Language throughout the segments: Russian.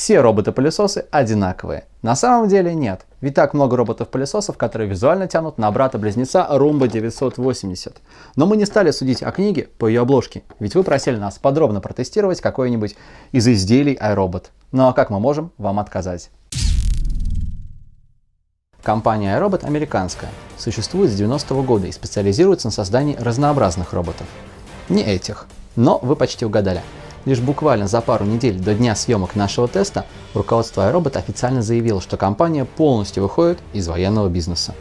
все роботы-пылесосы одинаковые. На самом деле нет, ведь так много роботов-пылесосов, которые визуально тянут на брата-близнеца Roomba 980. Но мы не стали судить о книге по ее обложке, ведь вы просили нас подробно протестировать какое-нибудь из изделий iRobot. Ну а как мы можем вам отказать? Компания iRobot американская, существует с 90-го года и специализируется на создании разнообразных роботов. Не этих, но вы почти угадали. Лишь буквально за пару недель до дня съемок нашего теста руководство iRobot официально заявило, что компания полностью выходит из военного бизнеса.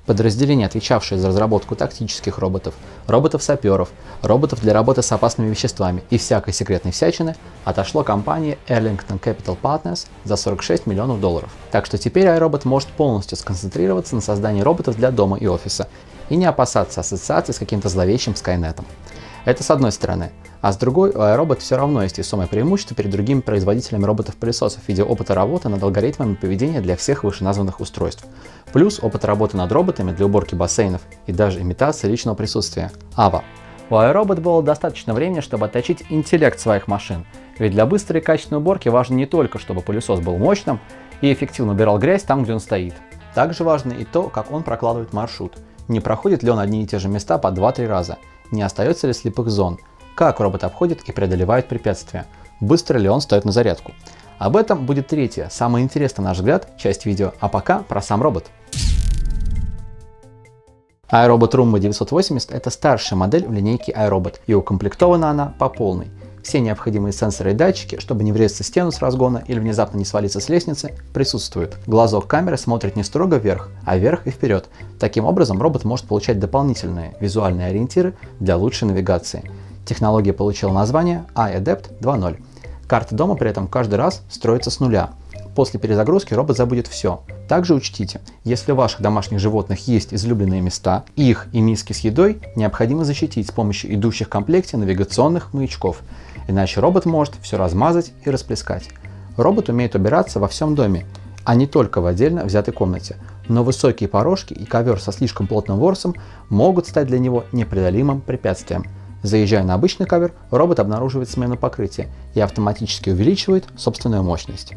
Подразделение, отвечавшее за разработку тактических роботов, роботов-саперов, роботов для работы с опасными веществами и всякой секретной всячины, отошло компании Arlington Capital Partners за $46 миллионов. Так что теперь iRobot может полностью сконцентрироваться на создании роботов для дома и офиса и не опасаться ассоциации с каким-то зловещим Скайнетом. Это с одной стороны. А с другой, у iRobot все равно есть весомое преимущество перед другими производителями роботов-пылесосов в виде опыта работы над алгоритмами поведения для всех вышеназванных устройств. Плюс опыт работы над роботами для уборки бассейнов и даже имитации личного присутствия. AVA. У iRobot было достаточно времени, чтобы отточить интеллект своих машин. Ведь для быстрой и качественной уборки важно не только, чтобы пылесос был мощным и эффективно убирал грязь там, где он стоит. Также важно и то, как он прокладывает маршрут. Не проходит ли он одни и те же места по 2-3 раза? Не остается ли слепых зон? Как робот обходит и преодолевает препятствия? Быстро ли он стоит на зарядку? Об этом будет третья, самая интересная, на наш взгляд, часть видео, а пока про сам робот. iRobot Roomba 980 – это старшая модель в линейке iRobot, и укомплектована она по полной. Все необходимые сенсоры и датчики, чтобы не врезаться в стену с разгона или внезапно не свалиться с лестницы, присутствуют. Глазок камеры смотрит не строго вверх, а вверх и вперед. Таким образом, робот может получать дополнительные визуальные ориентиры для лучшей навигации. Технология получила название iAdapt 2.0. Карта дома при этом каждый раз строится с нуля. После перезагрузки робот забудет все. Также учтите, если у ваших домашних животных есть излюбленные места, их и миски с едой необходимо защитить с помощью идущих в комплекте навигационных маячков, иначе робот может все размазать и расплескать. Робот умеет убираться во всем доме, а не только в отдельно взятой комнате, но высокие порожки и ковер со слишком плотным ворсом могут стать для него непреодолимым препятствием. Заезжая на обычный ковер, робот обнаруживает смену покрытия и автоматически увеличивает собственную мощность.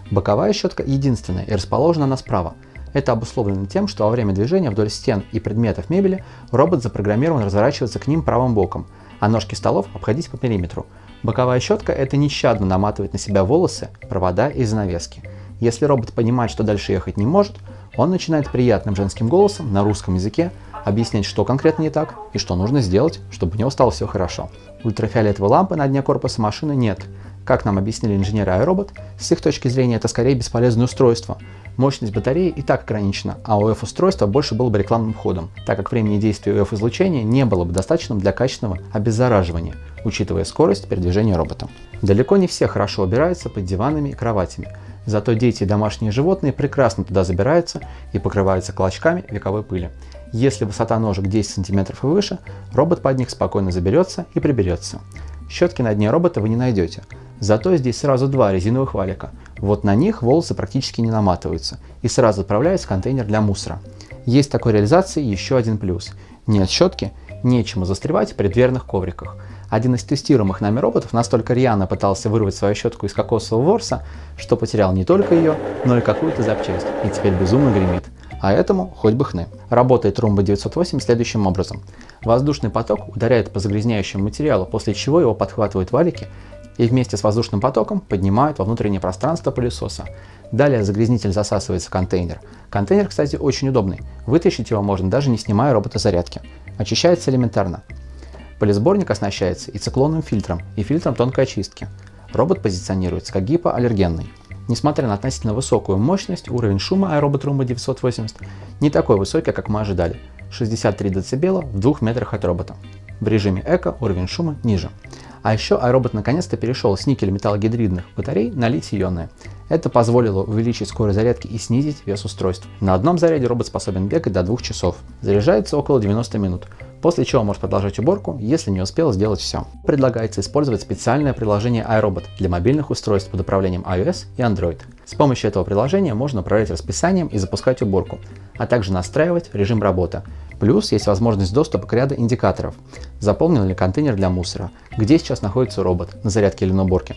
Боковая щетка единственная и расположена она справа. Это обусловлено тем, что во время движения вдоль стен и предметов мебели робот запрограммирован разворачиваться к ним правым боком, а ножки столов обходить по периметру. Боковая щетка – это нещадно наматывает на себя волосы, провода и занавески. Если робот понимает, что дальше ехать не может, он начинает приятным женским голосом на русском языке объяснять, что конкретно не так и что нужно сделать, чтобы у него стало все хорошо. Ультрафиолетовой лампы на дне корпуса машины нет. Как нам объяснили инженеры iRobot, с их точки зрения это скорее бесполезное устройство. Мощность батареи и так ограничена, а УФ-устройство больше было бы рекламным ходом, так как времени действия УФ-излучения не было бы достаточным для качественного обеззараживания, учитывая скорость передвижения робота. Далеко не все хорошо убираются под диванами и кроватями, зато дети и домашние животные прекрасно туда забираются и покрываются клочками вековой пыли. Если высота ножек 10 см и выше, робот под них спокойно заберется и приберется. Щетки на дне робота вы не найдете, зато здесь сразу два резиновых валика. Вот на них волосы практически не наматываются и сразу отправляются в контейнер для мусора. Есть в такой реализации еще один плюс. Нет щетки, нечему застревать в преддверных ковриках. Один из тестируемых нами роботов настолько рьяно пытался вырвать свою щетку из кокосового ворса, что потерял не только ее, но и какую-то запчасть, и теперь безумно гремит. А этому хоть бы хны. Работает Roomba 980 следующим образом. Воздушный поток ударяет по загрязняющему материалу, после чего его подхватывают валики и вместе с воздушным потоком поднимают во внутреннее пространство пылесоса. Далее загрязнитель засасывается в контейнер. Контейнер, кстати, очень удобный. Вытащить его можно, даже не снимая робота зарядки. Очищается элементарно. Пылесборник оснащается и циклонным фильтром, и фильтром тонкой очистки. Робот позиционируется как гипоаллергенный. Несмотря на относительно высокую мощность, уровень шума iRobot Roomba 980 не такой высокий, как мы ожидали – 63 дБ в 2 метрах от робота. В режиме эко уровень шума ниже. А еще iRobot наконец-то перешел с никель-металлогидридных батарей на литий-ионные. Это позволило увеличить скорость зарядки и снизить вес устройств. На одном заряде робот способен бегать до 2 часов. Заряжается около 90 минут. После чего может продолжать уборку, если не успел сделать все. Предлагается использовать специальное приложение iRobot для мобильных устройств под управлением iOS и Android. С помощью этого приложения можно управлять расписанием и запускать уборку, а также настраивать режим работы. Плюс есть возможность доступа к ряду индикаторов. Заполнен ли контейнер для мусора, где сейчас находится робот, на зарядке или на уборке.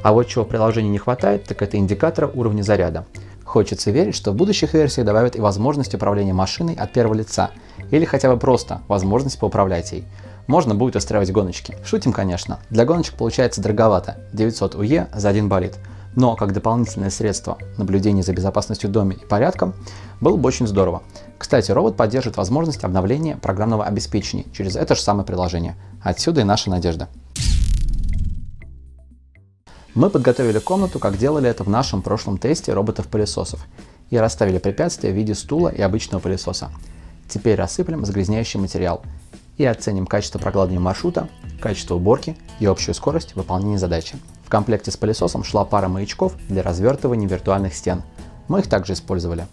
А вот чего в приложении не хватает, так это индикатора уровня заряда. Хочется верить, что в будущих версиях добавят и возможность управления машиной от первого лица, или хотя бы просто возможность поуправлять ей. Можно будет устраивать гоночки. Шутим, конечно. Для гоночек получается дороговато – 900 УЕ за 1 болид. Но как дополнительное средство наблюдения за безопасностью в доме и порядком было бы очень здорово. Кстати, робот поддерживает возможность обновления программного обеспечения через это же самое приложение. Отсюда и наша надежда. Мы подготовили комнату, как делали это в нашем прошлом тесте роботов-пылесосов, и расставили препятствия в виде стула и обычного пылесоса. Теперь рассыплем загрязняющий материал и оценим качество прокладывания маршрута, качество уборки и общую скорость выполнения задачи. В комплекте с пылесосом шла пара маячков для развертывания виртуальных стен. Мы их также использовали.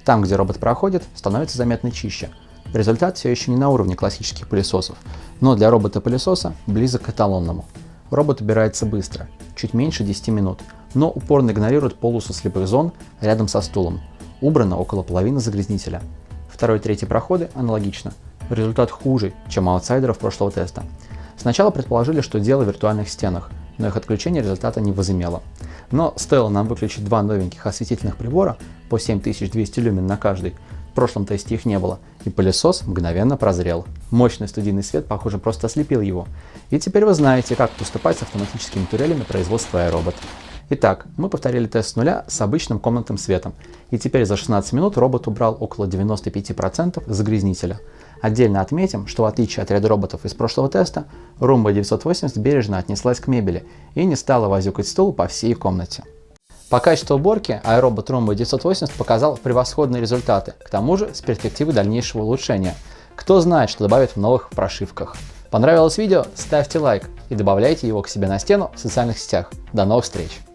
Там, где робот проходит, становится заметно чище. Результат все еще не на уровне классических пылесосов, но для робота-пылесоса близок к эталонному. Робот убирается быстро, чуть меньше 10 минут, но упорно игнорирует полосу слепых зон рядом со стулом. Убрано около половины загрязнителя. Второй и третий проходы аналогично. Результат хуже, чем у аутсайдеров прошлого теста. Сначала предположили, что дело в виртуальных стенах, но их отключение результата не возымело. Но стоило нам выключить два новеньких осветительных прибора по 7200 люмен на каждый, в прошлом тесте их не было, и пылесос мгновенно прозрел. Мощный студийный свет, похоже, просто ослепил его. И теперь вы знаете, как поступать с автоматическими турелями производства iRobot. Итак, мы повторили тест с нуля с обычным комнатным светом, и теперь за 16 минут робот убрал около 95% загрязнителя. Отдельно отметим, что в отличие от ряда роботов из прошлого теста, Roomba 980 бережно отнеслась к мебели и не стала возюкать стул по всей комнате. По качеству уборки iRobot Roomba 980 показал превосходные результаты, к тому же с перспективой дальнейшего улучшения. Кто знает, что добавят в новых прошивках. Понравилось видео? Ставьте лайк и добавляйте его к себе на стену в социальных сетях. До новых встреч!